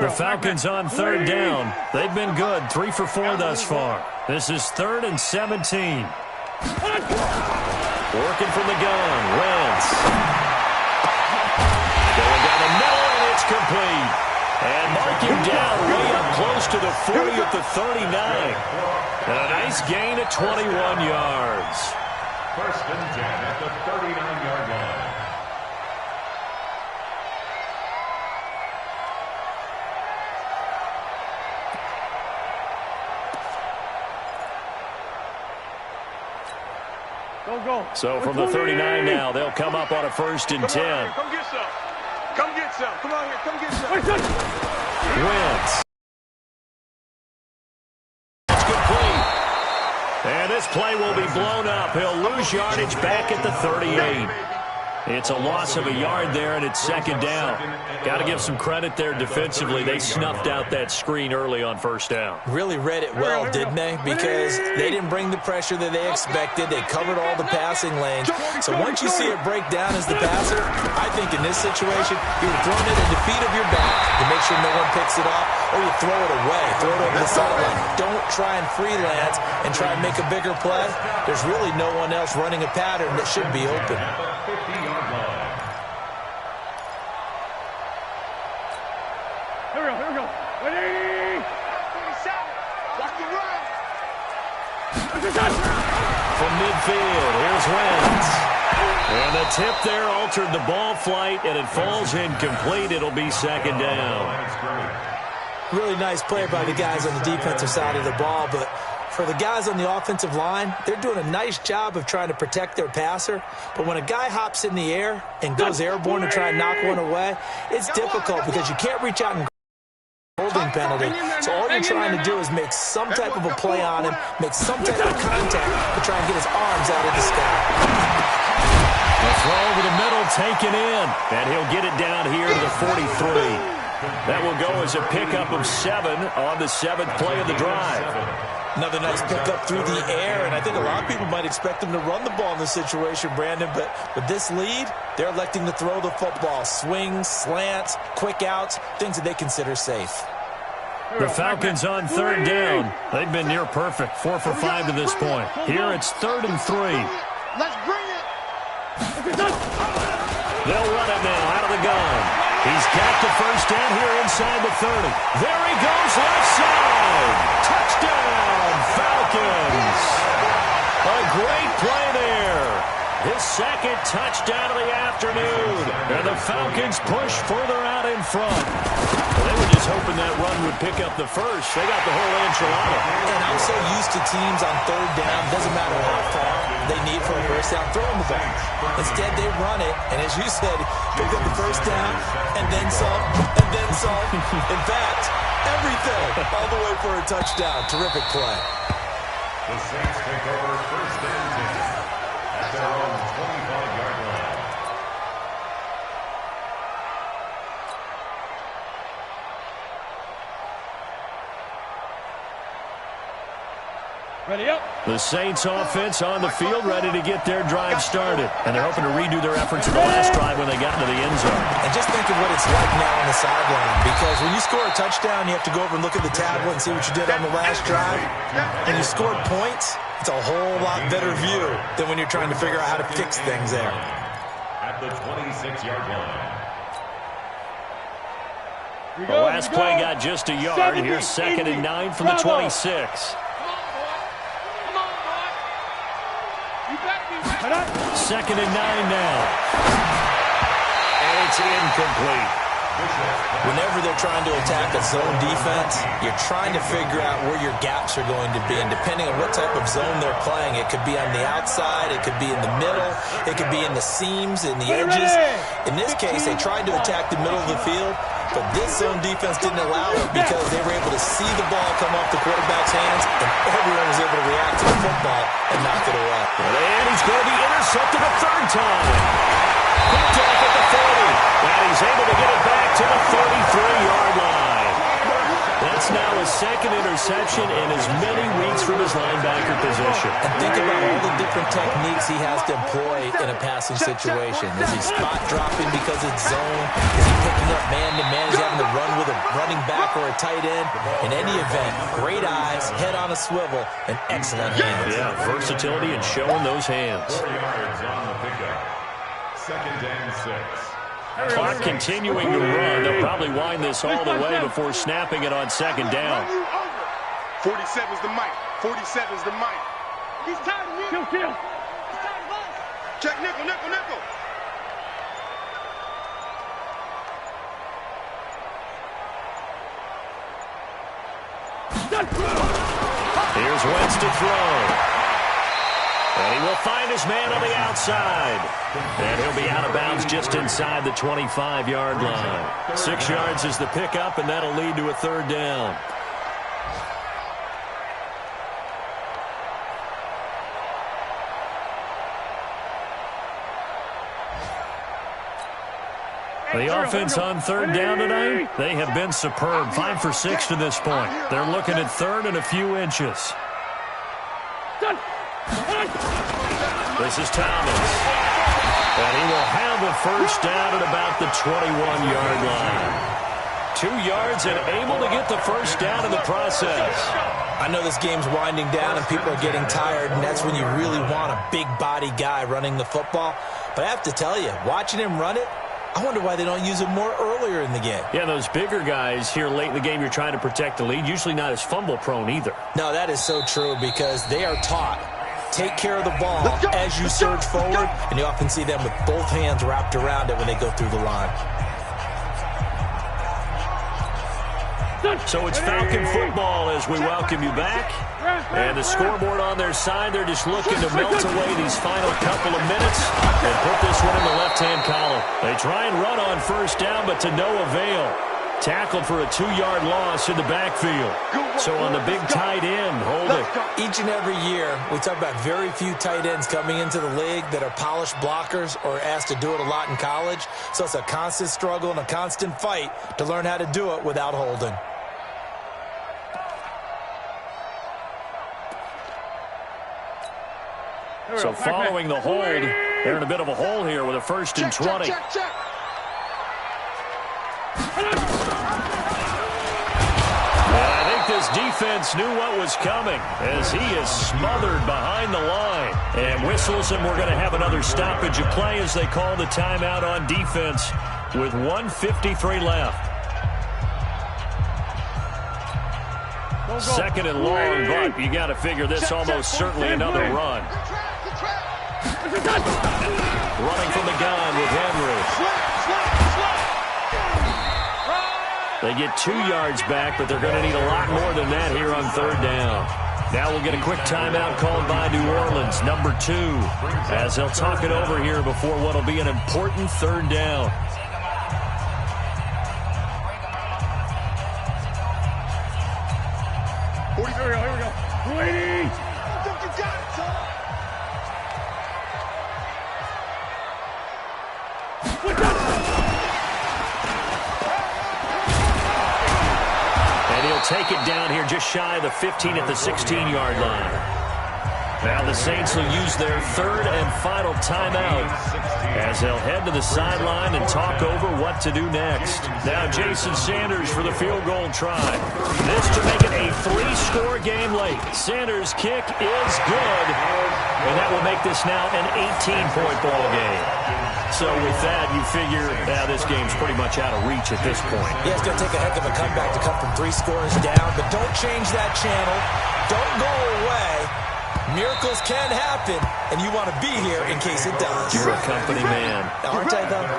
The Falcons on 3rd down. They've been good, 3 for 4 thus far. This is 3rd and 17. Working from the gun, Wentz. Going down the middle, and it's complete. And mark him down way up close to the 40 at the 39. And a nice gain at 21 yards.
1st and 10 at the 39-yard line.
So from the 39 now, they'll come up on a 1st and 10.
Come get some. Come get some. Come on here. Come get some.
Wentz. It's complete. And this play will be blown up. He'll lose yardage back at the 38. It's a loss of a yard there, and it's 2nd down. Got to give some credit there defensively. They snuffed out that screen early on 1st down.
Really read it well, didn't they? Because they didn't bring the pressure that they expected. They covered all the passing lanes. So once you see it break down as the passer, I think in this situation, you're throwing it in the feet of your back to make sure no one picks it off, or you throw it away, throw it over the sideline. Don't try and freelance and try and make a bigger play. There's really no one else running a pattern that should be open.
Here we go. Ready?
47. Watch the run.
From midfield, here's Wentz. And the tip there altered the ball flight, and it falls incomplete. It'll be 2nd down.
Really nice play by the guys on the defensive side of the ball, but for the guys on the offensive line, they're doing a nice job of trying to protect their passer. But when a guy hops in the air and goes airborne to try and knock one away, it's difficult because you can't reach out and holding penalty. So all you're trying to do is make some type of a play on him, make some type of contact to try and get his arms out of the sky.
The throw over the middle taken in, and he'll get it down here to the 43. That will go as a pickup of 7 on the 7th play of the drive.
Another nice pickup through the air, and I think a lot of people might expect them to run the ball in this situation, Brandon, but with this lead, they're electing to throw the football. Swings, slants, quick outs, things that they consider safe.
The Falcons on 3rd down. They've been near perfect, 4 for 5 to this point. Here it's 3rd and 3.
Let's bring it.
They'll run it now out of the gun. He's got the 1st down here inside the 30. There he goes, left side. Touchdown, Falcons. A great play there. His 2nd touchdown of the afternoon. And the Falcons push further out in front. Well, they were just hoping that run would pick up the 1st. They got the whole enchilada.
And I'm so used to teams on 3rd down, doesn't matter how far they need for a 1st down, throwing the ball. Instead, they run it, and as you said, pick up the 1st down, and then some, and then some. In fact, everything, all the way for a touchdown. Terrific play.
The Saints take over 1st and 10 at their own 25-yard line.
Ready up.
The Saints offense on the field, ready to get their drive started. And they're hoping to redo their efforts in the last drive when they got into the end zone.
And just think of what it's like now on the sideline. Because when you score a touchdown, you have to go over and look at the tablet and see what you did on the last drive. When you scored points, it's a whole lot better view than when you're trying to figure out how to fix things there.
At the 26-yard line.
The last play got just a yard. Here's 2nd and 9 from the 26. Second and 9 now. And it's incomplete.
Whenever they're trying to attack a zone defense, you're trying to figure out where your gaps are going to be. And depending on what type of zone they're playing, it could be on the outside, it could be in the middle, it could be in the seams, in the edges. In this case, they tried to attack the middle of the field, but this zone defense didn't allow it because they were able to see the ball come off the quarterback's hands, and everyone was able to react to the football and knock it away.
And he's going to be intercepted a third time. Picked off at the 40, and he's able to get it back to the 33-yard line. That's now his second interception in as many weeks from his linebacker position.
And think about all the different techniques he has to employ in a passing situation. Is he spot dropping because it's zone? Is he picking up man-to-man? Is he having to run with a running back or a tight end? In any event, great eyes, head on a swivel, and excellent hands.
Yeah, versatility and showing those hands.
4 yards on the pickup. 2nd and 6.
Clock continuing to run. They'll probably wind this all the way before snapping it on 2nd down.
47's the mic. 47's the mic. He's tired of me. Kill. He's tired of us. Check nickel.
Here's Wentz to throw. And he will find his man on the outside. And he'll be out of bounds just inside the 25-yard line. 6 yards is the pickup, and that'll lead to a 3rd down. The offense on 3rd down tonight, they have been superb. 5 for 6 to this point. They're looking at 3rd and a few inches. This is Thomas. And he will have a 1st down at about the 21-yard line. 2 yards and able to get the 1st down in the process.
I know this game's winding down and people are getting tired, and that's when you really want a big body guy running the football. But I have to tell you, watching him run it, I wonder why they don't use him more earlier in the game.
Yeah, those bigger guys here late in the game, you're trying to protect the lead, usually not as fumble prone either.
No, that is so true because they are taught. Take care of the ball as you surge forward, and you often see them with both hands wrapped around it when they go through the line.
So it's Falcon football as we welcome you back. And the scoreboard on their side, they're just looking to melt away these final couple of minutes and put this one in the left-hand column. They try and run on 1st down, but to no avail. Tackled for a 2-yard loss in the backfield. So on the big tight end, holding.
Each and every year, we talk about very few tight ends coming into the league that are polished blockers or asked to do it a lot in college. So it's a constant struggle and a constant fight to learn how to do it without holding.
So following the hold, they're in a bit of a hole here with a 1st and 20.
Check.
This defense knew what was coming as he is smothered behind the line and whistles, and we're going to have another stoppage of play as they call the timeout on defense with 1:53 left. 2nd and long, but you got to figure this almost certainly another run. Running from the gun with Henry. They get 2 yards back, but they're going to need a lot more than that here on 3rd down. Now we'll get a quick timeout called by New Orleans, number 2, as they'll talk it over here before what will be an important 3rd down.
Here we go. Lady!
take it down here just shy of the 15 at the 16-yard line. Now the Saints will use their third and final timeout as they'll head to the sideline and talk over what to do next. Now Jason Sanders for the field goal try. This to make it a 3-score game late. Sanders' kick is good, and that will make this now an 18-point ball game. So with that, you figure this game's pretty much out of reach at this point.
Yeah, it's going to take a heck of a comeback to come from 3 scores down, but don't change that channel. Don't go away. Miracles can happen, and you want to be here in case it does.
You're a company man.
Aren't I, though?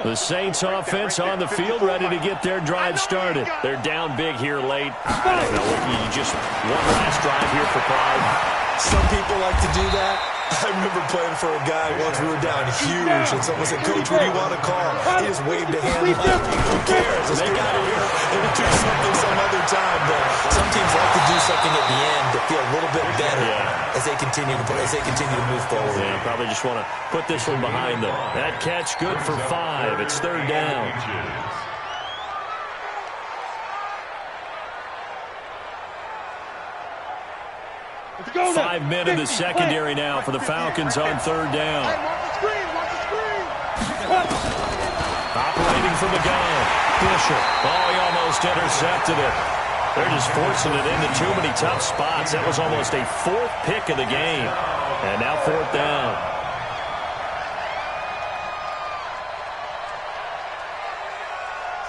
The Saints offense on the field, ready to get their drive started. They're down big here late. I don't know, you just one last drive here for pride.
Some people like to do that. I remember playing for a guy once. We were down huge, and someone said, "Coach, what do you want to call?" He just waved a hand like, "Who cares? Let's get out of here and do something some other time." But some teams like to do something at the end to feel a little bit better as they continue to move forward.
Yeah, probably just want to put this one behind them. That catch good for 5. It's third down.
Go
5 men in the secondary now for the Falcons on third down.
Hey, watch the screen, watch the screen.
Operating from the gun. Bishop. Oh, he almost intercepted it. They're just forcing it into too many tough spots. That was almost a 4th pick of the game. And now 4th down.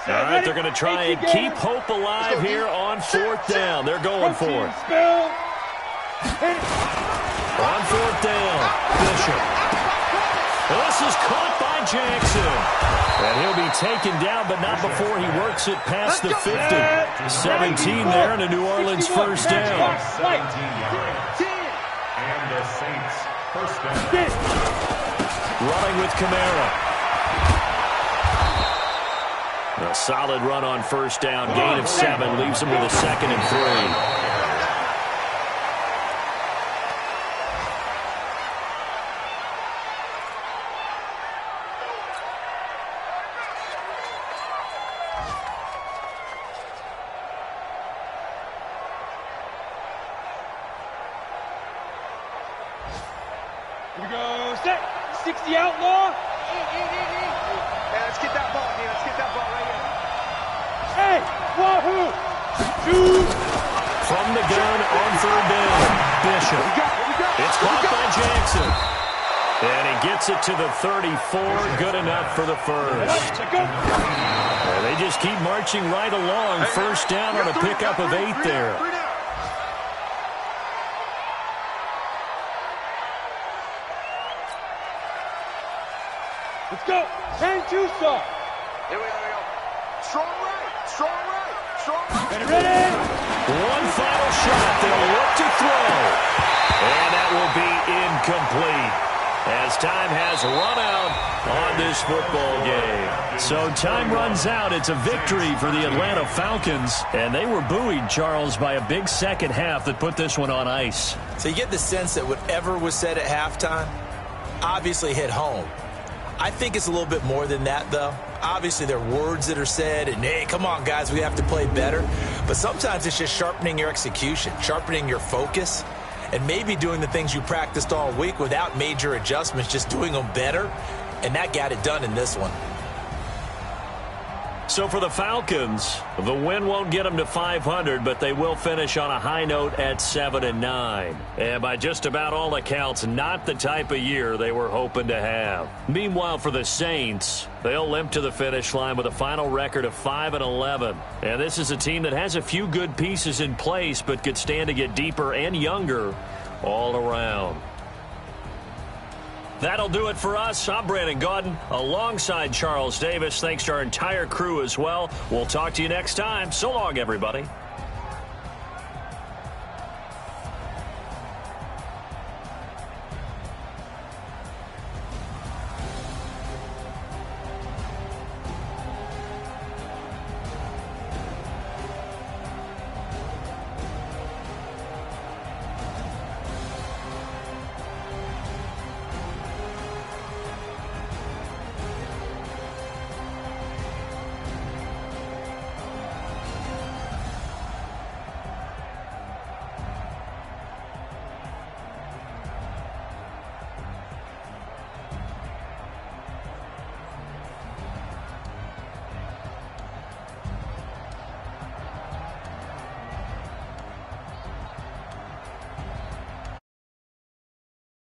All right, they're going to try and keep hope alive here on 4th down. They're going for it. On 4th down, Bishop. This is caught by Jackson. And he'll be taken down, but not before he works it past the 50. 17 there and a New Orleans first down.
And the Saints first down.
Running with Kamara. A solid run on first down. Gain of 7 leaves him with a 2nd and 3.
Here we go. Set. 60 outlaw. Hey, let's get that ball, man. Let's get that ball right here. Hey, wahoo. Shoot.
From the gun on third down. Bishop. It's caught by Jackson. And he gets it to the 34. Good enough for the first. And they just keep marching right along. First down on a pickup of 8 there.
Let's go. 10-2 stop. Here we go. Strong right. Strong right. Strong right. Ready?
One final shot. They'll look to throw. And that will be incomplete as time has run out on this football game. So time runs out. It's a victory for the Atlanta Falcons. And they were buoyed, Charles, by a big second half that put this one on ice.
So you get the sense that whatever was said at halftime obviously hit home. I think it's a little bit more than that, though. Obviously, there are words that are said, and, hey, come on, guys, we have to play better. But sometimes it's just sharpening your execution, sharpening your focus, and maybe doing the things you practiced all week without major adjustments, just doing them better, and that got it done in this one.
So for the Falcons, the win won't get them to 500, but they will finish on a high note at 7-9. And by just about all accounts, not the type of year they were hoping to have. Meanwhile, for the Saints, they'll limp to the finish line with a final record of 5-11. And this is a team that has a few good pieces in place, but could stand to get deeper and younger all around. That'll do it for us. I'm Brandon Gaudin alongside Charles Davis. Thanks to our entire crew as well. We'll talk to you next time. So long, everybody.